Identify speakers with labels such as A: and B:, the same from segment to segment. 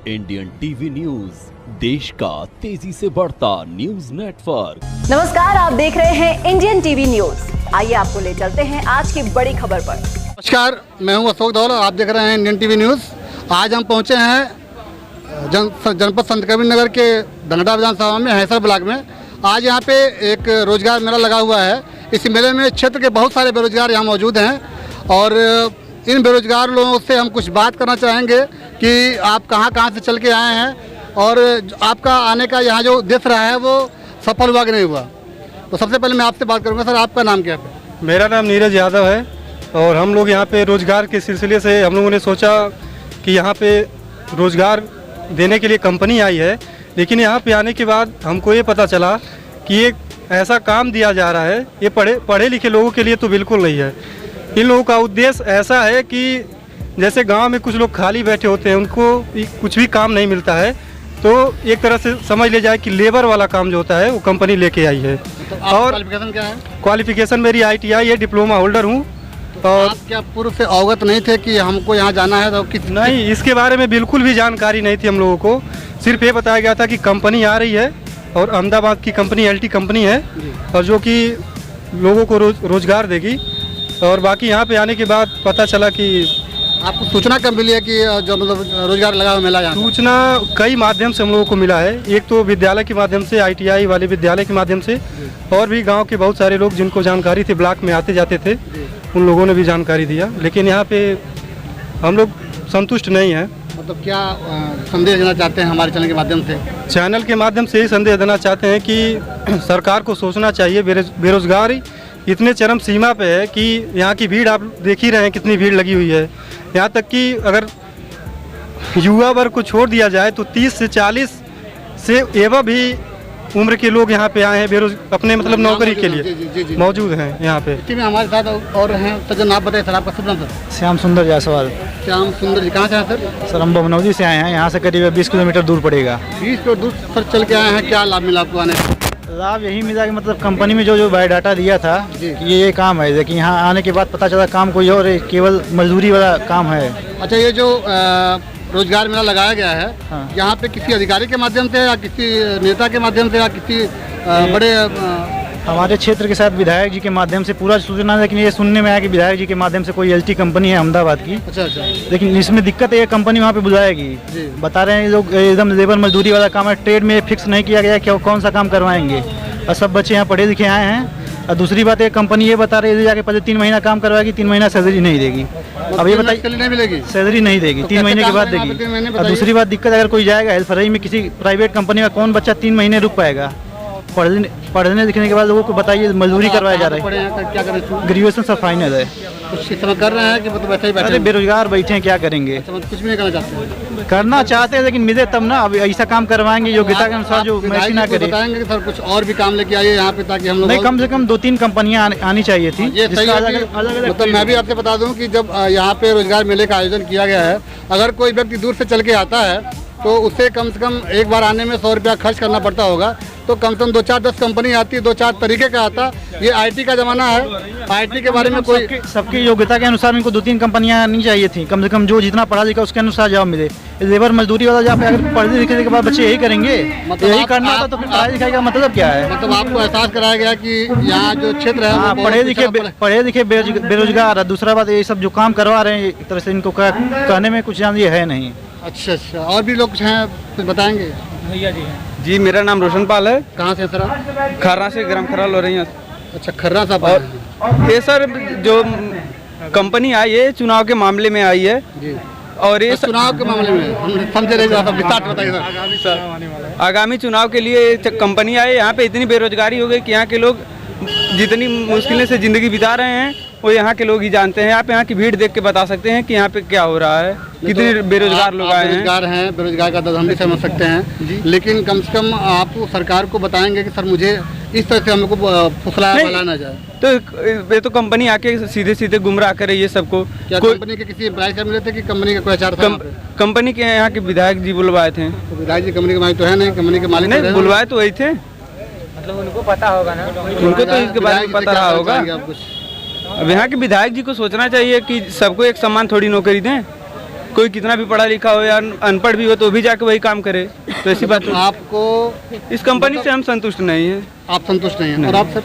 A: Indian TV news, देश का तेजी से बढ़ता न्यूज नेटवर्क।
B: नमस्कार, आप देख रहे हैं इंडियन टीवी न्यूज। आइए आपको ले चलते हैं आज की बड़ी खबर पर।
C: नमस्कार, मैं हूं अशोक दौल और आप देख रहे हैं इंडियन टीवी न्यूज। आज हम पहुंचे हैं जनपद संत कबीर नगर के धनगढ़ा विधानसभा में हैसर ब्लॉक में। आज यहां पे एक रोजगार मेला लगा हुआ है। इस मेले में क्षेत्र के बहुत सारे बेरोजगार यहां मौजूद हैं और इन बेरोजगार लोगों से हम कुछ बात करना चाहेंगे कि आप कहां से चल के आए हैं और आपका आने का यहाँ जो उद्देश्य रहा है वो सफल हुआ कि नहीं हुआ। तो सबसे पहले मैं आपसे बात करूँगा। सर, आपका नाम क्या है?
D: मेरा नाम नीरज यादव है और हम लोग यहाँ पे रोज़गार के सिलसिले से हम लोगों ने सोचा कि यहाँ पे रोज़गार देने के लिए कंपनी आई है, लेकिन यहाँ पे आने के बाद हमको ये पता चला कि एक ऐसा काम दिया जा रहा है, ये पढ़े लिखे लोगों के लिए तो बिल्कुल नहीं है। इन लोगों का उद्देश्य ऐसा है कि जैसे गांव में कुछ लोग खाली बैठे होते हैं, उनको कुछ भी काम नहीं मिलता है, तो एक तरह से समझ ले जाए कि लेबर वाला काम जो होता है वो कंपनी लेके आई है।
C: तो
D: और
C: क्वालिफिकेशन क्या है?
D: क्वालिफिकेशन मेरी ITI है, डिप्लोमा होल्डर हूँ।
C: और आप क्या पूर्व से अवगत नहीं थे कि हमको यहाँ जाना है? तो किस
D: नहीं, इसके बारे में बिल्कुल भी जानकारी नहीं थी हम लोगों को। सिर्फ ये बताया गया था कि कंपनी आ रही है और अहमदाबाद की कंपनी LT कंपनी है और जो कि लोगों को रोज़गार देगी। और बाकी यहाँ पे आने के बाद पता चला कि
C: आपको सूचना कब मिली है कि जो मतलब रोजगार लगा हुआ मेला यहाँ?
D: सूचना कई माध्यम से हम लोगों को मिला है। एक तो विद्यालय के माध्यम से, ITI वाले विद्यालय के माध्यम से, और भी गांव के बहुत सारे लोग जिनको जानकारी थी, ब्लॉक में आते जाते थे, उन लोगों ने भी जानकारी दिया। लेकिन यहाँ पे हम लोग संतुष्ट नहीं हैं।
C: मतलब क्या संदेश देना चाहते हैं हमारे चैनल के माध्यम से?
D: चैनल के माध्यम से ही संदेश देना चाहते हैं कि सरकार को सोचना चाहिए। बेरोजगारी इतने चरम सीमा पे है कि यहाँ की भीड़ आप देख ही रहे हैं कितनी भीड़ लगी हुई है। यहाँ तक कि अगर युवा वर्ग को छोड़ दिया जाए तो 30 से 40 से एवं भी उम्र के लोग यहाँ पे आए हैं अपने मतलब नौकरी के लिए मौजूद हैं यहाँ पे।
C: इसी में हमारे साथ और हैं। सर, आप बताइए सर, आपका शुभ नाम? सर,
E: श्याम सुंदर जायसवाल।
C: श्याम सुंदर जी, कहाँ से हैं सर?
E: सर, हम बमनौजी से आए हैं। यहाँ से करीब 20 किलोमीटर दूर पड़ेगा।
C: 20 किलोमीटर दूर सर चल के आए हैं। क्या लाभ मिला आपको आने का?
E: लाभ यही मिला कि मतलब कंपनी में जो बायोडाटा दिया था कि ये काम है, लेकिन यहाँ आने के बाद पता चला काम कोई और है, केवल मजदूरी वाला काम है।
C: अच्छा, ये जो रोजगार मेला लगाया गया है,
E: हाँ।
C: यहाँ पे किसी अधिकारी के माध्यम से या किसी नेता के माध्यम से या किसी बड़े
E: हमारे क्षेत्र के साथ विधायक जी के माध्यम से पूरा सूचना, लेकिन ये सुनने में आया कि विधायक जी के माध्यम से कोई LT कंपनी है अहमदाबाद की।
C: अच्छा।
E: लेकिन इसमें दिक्कत है, ये कंपनी वहाँ पे बुलाएगी। बता रहे हैं लोग एकदम लेबर मजदूरी वाला काम है, ट्रेड में फिक्स नहीं किया गया कि कौन सा काम करवाएंगे। और सब बच्चे यहाँ पढ़े लिखे आए हैं। और दूसरी बात है, कंपनी ये बता रही है जाके पहले 3 महीना काम करवाएगी, 3 महीना सैलरी नहीं देगी। अब ये बताइए,
C: नहीं मिलेगी
E: सैलरी नहीं देगी, 3 महीने के बाद देगी। और दूसरी बात दिक्कत, अगर कोई जाएगा हेल्परई में किसी प्राइवेट कंपनी में, कौन बच्चा 3 महीने रुक पाएगा? पढ़ने लिखने के बाद लोगों को बताइए मजदूरी करवाया जा रहा है।
C: क्या करें?
E: ग्रेजुएशन सब फाइनल है।
C: कुछ इस तरह कर रहे हैं कि मतलब वैसे ही बैठे?
E: अरे बेरोजगार बैठे हैं, क्या करेंगे?
C: अच्छा, मतलब कुछ भी नहीं करना चाहते?
E: करना चाहते हैं, लेकिन मिले तब ना। अब ऐसा काम करवाएंगे योग्यता के अनुसार जो मैच ना करे।
C: बताएंगे कि सर कुछ और भी काम लेके आइए यहाँ पे, ताकि हम लोग
E: नहीं, कम से कम 2-3 कंपनियां आनी चाहिए थी।
C: ये सही है कि मतलब मैं भी आपसे बता दूं कि जब यहाँ पे रोजगार मेले का आयोजन किया गया है, अगर कोई व्यक्ति दूर से चल के आता है तो उसे कम से कम एक बार आने में 100 रुपया खर्च करना पड़ता होगा। तो कम से कम 2-4-10 कंपनी आती है, 2-4 तरीके का आता। ये IT का जमाना है, IT के बारे में कोई
E: सबकी योग्यता के अनुसार इनको 2-3 कंपनियां आनी चाहिए थी। कम से कम जो जितना पढ़ा लिखा उसके अनुसार जॉब मिले। लेबर मजदूरी वाला जॉब अगर पढ़े लिखने के बाद बच्चे यही करेंगे,
C: मतलब
E: यही करना था, तो फिर पढ़ाई लिखाई का मतलब क्या है?
C: मतलब आपको एहसास कराया गया कि यहाँ जो क्षेत्र है वो
E: पढ़े लिखे बेरोजगार है। दूसरा बात, ये सब जो काम करवा रहे हैं एक तरह से इनको कहने में कुछ जान ये है नहीं।
C: अच्छा, और भी लोग कुछ हैं, कुछ बताएंगे?
E: भैया
F: जी, मेरा नाम रोशन पाल है।
C: कहाँ से सर आप?
F: खर्रा से, ग्राम खर्रा लो रही हैं।
C: अच्छा, खर्रा साहब।
F: और ये सर जो कंपनी आई है चुनाव के मामले में आई है
C: जी।
F: और ये
C: चुनाव के मामले में हम समझे नहीं, विस्तार बताइए सर।
F: आगामी चुनाव के लिए कंपनी आई। यहाँ पे इतनी बेरोजगारी हो गई कि यहाँ के लोग जितनी मुश्किलें से ज़िंदगी बिता रहे हैं वो यहाँ के लोग ही जानते हैं। आप यहाँ की भीड़ देख के बता सकते हैं कि यहाँ पे क्या हो रहा है, कितने बेरोजगार लोग आए हैं।
C: बेरोजगार का दर्द हम भी समझ सकते हैं, लेकिन कम से कम आप सरकार को बताएंगे कि सर मुझे इस तरह से हमको फुसलाया ना जाए।
F: तो ये तो कंपनी आके सीधे सीधे गुमराह कर रही है सबको।
C: क्या कंपनी के किसी एम्प्लॉय से मिले थे कि कंपनी का कोई HR था?
F: कंपनी के यहाँ के विधायक जी बुलवाए थे।
C: तो विधायक जी कंपनी के मालिक तो है नहीं, कंपनी के मालिक
F: नहीं, बुलवाए तो वही थे।
E: मतलब उनको पता होगा ना,
F: उनको तो इसके बारे में पता रहा होगा। अब यहाँ के विधायक जी को सोचना चाहिए कि सबको एक समान थोड़ी नौकरी दें। कोई कितना भी पढ़ा लिखा हो या अनपढ़ भी हो तो भी जाके वही काम करे। तो ऐसी बात
C: आपको
F: इस कंपनी से हम संतुष्ट नहीं हैं।
C: आप संतुष्ट नहीं हैं और आप सर?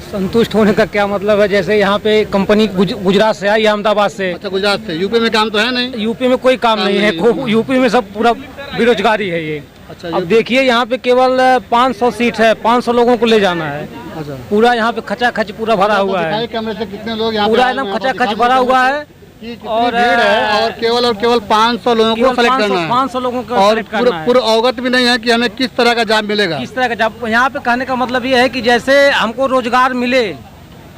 G: संतुष्ट होने का क्या मतलब है, जैसे यहाँ पे कंपनी गुजरात से आई, अहमदाबाद से।
C: अच्छा, गुजरात से। यूपी में काम तो है नहीं?
G: यूपी में कोई काम नहीं है, यूपी में सब पूरा बेरोजगारी है ये।
C: अच्छा,
G: अब देखिए यहाँ पे केवल 500 सीट है, 500 लोगों को ले जाना है।
C: अच्छा,
G: पूरा यहाँ पे खचाखच पूरा भरा हुआ है,
C: कैमरे से कितने लोग यहाँ
G: पूरा एकदम खचाखच भरा हुआ है।
C: और भीड़ है और केवल 500 लोगों को सेलेक्ट करना है।
G: 500 लोगों को
C: और
G: सेलेक्ट करना है।
C: पूरा अवगत भी नहीं है कि हमें किस तरह का जॉब मिलेगा।
G: किस तरह का जॉब, यहाँ पे कहने का मतलब ये है कि जैसे हमको रोजगार मिले,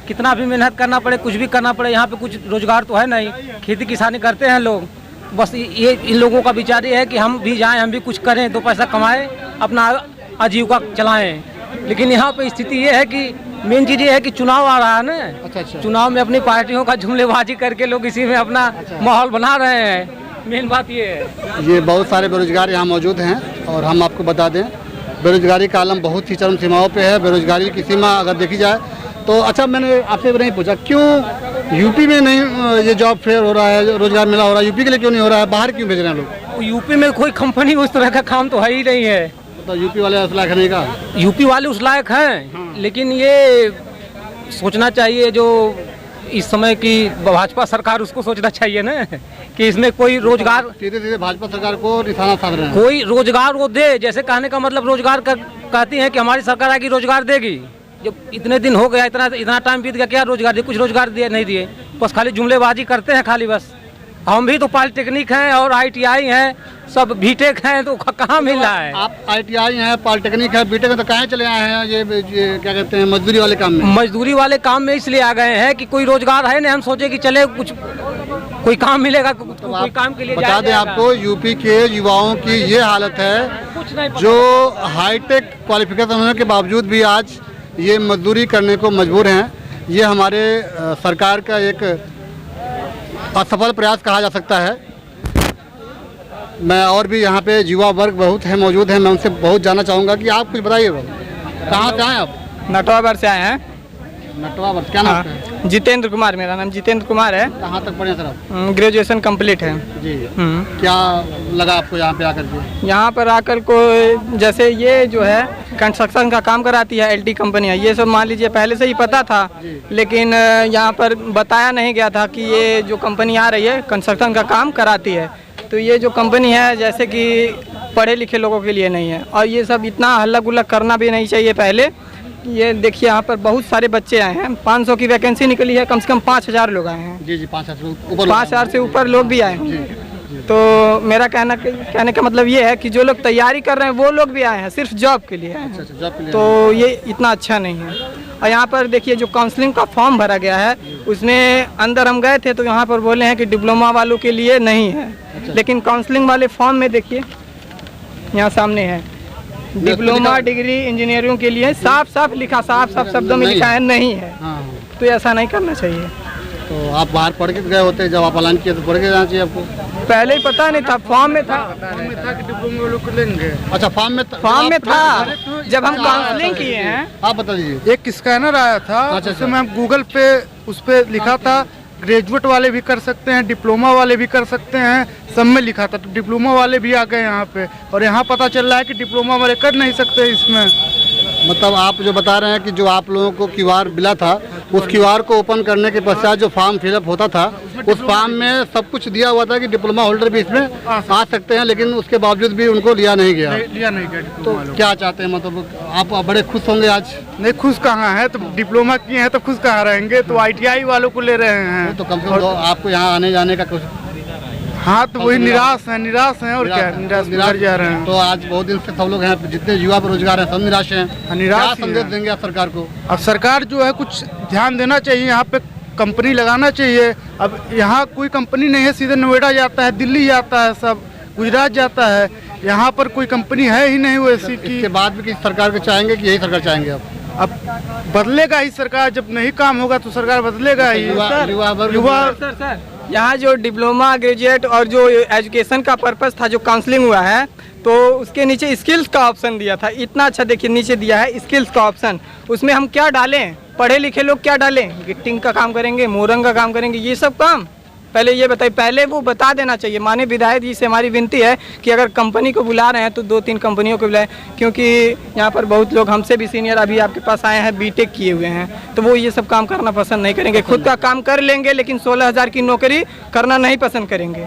G: कितना भी मेहनत करना पड़े, कुछ भी करना पड़े, यहाँ पे कुछ रोजगार तो है नहीं। खेती किसानी करते हैं लोग, बस ये इन लोगों का विचार ये है कि हम भी जाएं, हम भी कुछ करें, 2 पैसा कमाएं, अपना आजीविका चलाएं। लेकिन यहाँ पे स्थिति ये है कि मेन चीज़ ये है कि चुनाव आ रहा है ना।
C: अच्छा।
G: चुनाव में अपनी पार्टियों का जुमलेबाजी करके लोग इसी में अपना माहौल बना रहे हैं। मेन बात ये है।
C: ये बहुत सारे बेरोजगार यहाँ मौजूद हैं और हम आपको बता दें बेरोजगारी का आलम बहुत ही चरम सीमाओं पे है। बेरोजगारी की सीमा अगर देखी जाए तो अच्छा, मैंने आपसे नहीं पूछा क्यों यूपी में नहीं ये जॉब फेयर हो रहा है, रोजगार मेला हो रहा है, यूपी के लिए क्यों नहीं हो रहा है? बाहर क्यों भेज रहे हैं लोग?
G: यूपी में कोई कंपनी उस तरह का काम तो है ही नहीं है।
C: तो यूपी वाले उस लायक नहीं का?
G: यूपी वाले उस लायक हैं, लेकिन ये सोचना चाहिए जो इस समय की भाजपा सरकार, उसको सोचना चाहिए ना कि इसमें कोई रोजगार,
C: सीधे भाजपा सरकार को निशाना साध रहे हैं।
G: कोई रोजगार वो दे। जैसे कहने का मतलब रोजगार कहती है कि हमारी सरकार आएगी रोजगार देगी। जब इतने दिन हो गया, इतना टाइम बीत गया, क्या रोजगार दिए? कुछ रोजगार दिए नहीं दिए, बस खाली जुमलेबाजी करते हैं खाली बस। हम भी तो पॉलिटेक्निक हैं और ITI हैं, सब बीटेक हैं, तो कहाँ मिल रहा है?
C: आप ITI हैं, पॉलिटेक्निक है, बीटेक है, तो कहाँ चले आए हैं ये क्या कहते हैं मजदूरी वाले काम में?
G: मजदूरी वाले काम में इसलिए आ गए हैं कि कोई रोजगार है नहीं, हम सोचे कि चले कुछ कोई काम मिलेगा, कोई काम के लिए
C: बता दें आपको, यूपी के युवाओं की ये हालत है जो हाईटेक क्वालिफिकेशन होने के बावजूद भी आज ये मजदूरी करने को मजबूर हैं। ये हमारे सरकार का एक असफल प्रयास कहा जा सकता है। मैं और भी यहाँ पे युवा वर्ग बहुत है मौजूद हैं, मैं उनसे बहुत जानना चाहूँगा कि आप कुछ बताइए। कहाँ से आए आप?
F: नटवाबर से आए हैं।
C: नटवाबर, क्या नाम है?
F: जितेंद्र कुमार, मेरा नाम जितेंद्र कुमार है।
C: कहाँ तक पढ़े सर आप?
F: ग्रेजुएशन कंप्लीट है
C: जी। क्या लगा आपको यहाँ पे आकर के?
F: यहाँ पर आकर को जैसे ये जो है कंस्ट्रक्शन का काम कराती है, LT कंपनी है, ये सब मान लीजिए पहले से ही पता था, लेकिन यहाँ पर बताया नहीं गया था कि ये जो कंपनी आ रही है कंस्ट्रक्शन का काम कराती है। तो ये जो कंपनी है जैसे कि पढ़े लिखे लोगों के लिए नहीं है, और ये सब इतना हल्ला गुल्ला करना भी नहीं चाहिए। पहले ये देखिए यहाँ पर बहुत सारे बच्चे आए हैं, 500 की वैकेंसी निकली है, कम से कम 5000 लोग आए हैं।
C: जी
F: 5000 से ऊपर लोग भी आए हैं। तो मेरा कहने का मतलब ये है कि जो लोग तैयारी कर रहे हैं वो लोग भी आए हैं, सिर्फ जॉब के लिए आए हैं। तो ये इतना अच्छा नहीं है। और यहाँ पर देखिए जो काउंसलिंग का फॉर्म भरा गया है उसमें अंदर हम गए थे तो यहाँ पर बोले हैं कि डिप्लोमा वालों के लिए नहीं है, लेकिन काउंसलिंग वाले फॉर्म में देखिए यहाँ सामने है डिप्लोमा डिग्री इंजीनियरिंग के लिए, साफ साफ लिखा, साफ साफ शब्दों में लिखा है नहीं है। तो ऐसा नहीं करना चाहिए।
C: तो आप बाहर पढ़ के गए होते, जब आप ऐलान किया तो पढ़ के जाना चाहिए आपको?
F: पहले ही पता नहीं था, फॉर्म में था
C: कि डिप्लोमा वालों को लेंगे। अच्छा, फॉर्म में
F: था जब हम काउंसलिंग किए हैं।
C: आप बता दीजिए।
H: एक स्कैनर आया था, जिसमें हम गूगल पे उस पे लिखा था ग्रेजुएट वाले भी कर सकते हैं, डिप्लोमा वाले भी कर सकते हैं, सब में लिखा था। तो डिप्लोमा वाले भी आ गए यहाँ पे, और यहाँ पता चल रहा है कि डिप्लोमा वाले कर नहीं सकते इसमें।
C: मतलब आप जो बता रहे हैं कि जो आप लोगों को QR मिला था, उस QR को ओपन करने के पश्चात जो फॉर्म फिलअप होता था, उस फॉर्म में सब कुछ दिया हुआ था कि डिप्लोमा होल्डर भी इसमें आ सकते हैं, लेकिन उसके बावजूद भी उनको लिया नहीं गया। तो क्या चाहते हैं, मतलब आप बड़े खुश होंगे आज?
H: नहीं, खुश कहाँ है, तो डिप्लोमा किए हैं तो खुश कहाँ रहेंगे, तो ITI वालों को ले रहे हैं।
C: तो कम से कम आपको यहाँ आने जाने का कुछ?
H: हाँ, तो वही निराश है और क्या, निराश जा रहे हैं।
C: तो आज बहुत दिन से सब लोग हैं, जितने युवा बेरोजगार हैं सब निराश हैं। क्या संदेश देंगे आप सरकार को?
H: अब सरकार जो है कुछ ध्यान देना चाहिए, यहाँ पे कंपनी लगाना चाहिए। अब यहाँ कोई कंपनी नहीं है, सीधे नोएडा जाता है, दिल्ली जाता है, सब गुजरात जाता है, यहाँ पर कोई कंपनी है ही नहीं वैसी की।
C: इसके बाद भी किसी सरकार को चाहेंगे कि यही सरकार चाहेंगे आप?
H: अब बदलेगा ही सरकार, जब नहीं काम होगा तो सरकार बदलेगा ही।
F: युवा यहाँ जो डिप्लोमा ग्रेजुएट और जो एजुकेशन का पर्पस था, जो काउंसलिंग हुआ है, तो उसके नीचे स्किल्स का ऑप्शन दिया था। इतना अच्छा देखिए नीचे दिया है स्किल्स का ऑप्शन। उसमें हम क्या डालें, पढ़े लिखे लोग क्या डालें? गिट्टिंग का काम करेंगे, मोरंग का काम करेंगे, ये सब काम
I: पहले ये बताइए, पहले वो बता देना चाहिए। माननीय विधायक जी से हमारी विनती है कि अगर कंपनी को बुला रहे हैं तो 2-3 कंपनियों को बुलाएं, क्योंकि यहाँ पर बहुत लोग हमसे भी सीनियर अभी आपके पास आए हैं, बीटेक किए हुए हैं, तो वो ये सब काम करना पसंद नहीं करेंगे। खुद का काम कर लेंगे लेकिन 16,000 की नौकरी करना नहीं पसंद करेंगे।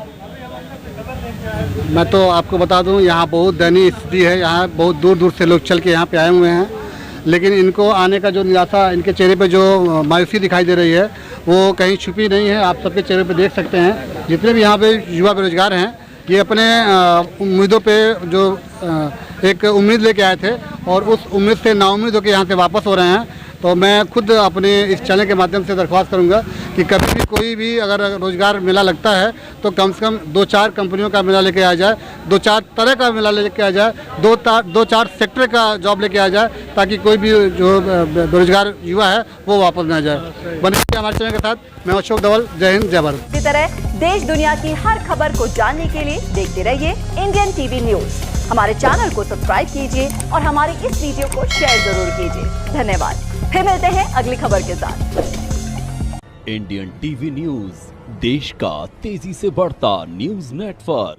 C: मैं तो आपको बता दूं, यहाँ बहुत दयनीय स्थिति है। यहाँ बहुत दूर दूर से लोग चल के यहाँ पे आए हुए हैं, लेकिन इनको आने का जो निराशा, इनके चेहरे पे जो मायूसी दिखाई दे रही है वो कहीं छुपी नहीं है। आप सबके चेहरे पे देख सकते हैं। जितने भी यहाँ पे युवा बेरोजगार हैं, ये अपने उम्मीदों पे जो एक उम्मीद लेके आए थे और उस उम्मीद से नाउम्मीद होकर यहाँ से वापस हो रहे हैं। तो मैं खुद अपने इस चैनल के माध्यम से दरख्वास्त करूंगा कि कभी भी कोई भी अगर रोज़गार मेला लगता है तो कम से कम 2-4 कंपनियों का मेला लेके आ जाए, 2-4 तरह का मेला लेके आ जाए, 2-4 सेक्टर का जॉब लेके आ जाए, ताकि कोई भी जो बेरोजगार युवा है वो वापस न जाए। बने रहिए हमारे चैनल के साथ। मैं अशोक धवल, जय हिंद, जय भारत।
B: इसी तरह देश दुनिया की हर खबर को जानने के लिए देखते रहिए इंडियन टीवी न्यूज। हमारे चैनल को सब्सक्राइब कीजिए और हमारी इस वीडियो को शेयर जरूर कीजिए। धन्यवाद। फिर मिलते हैं अगली खबर के साथ।
A: इंडियन टीवी न्यूज, देश का तेजी से बढ़ता न्यूज नेटवर्क।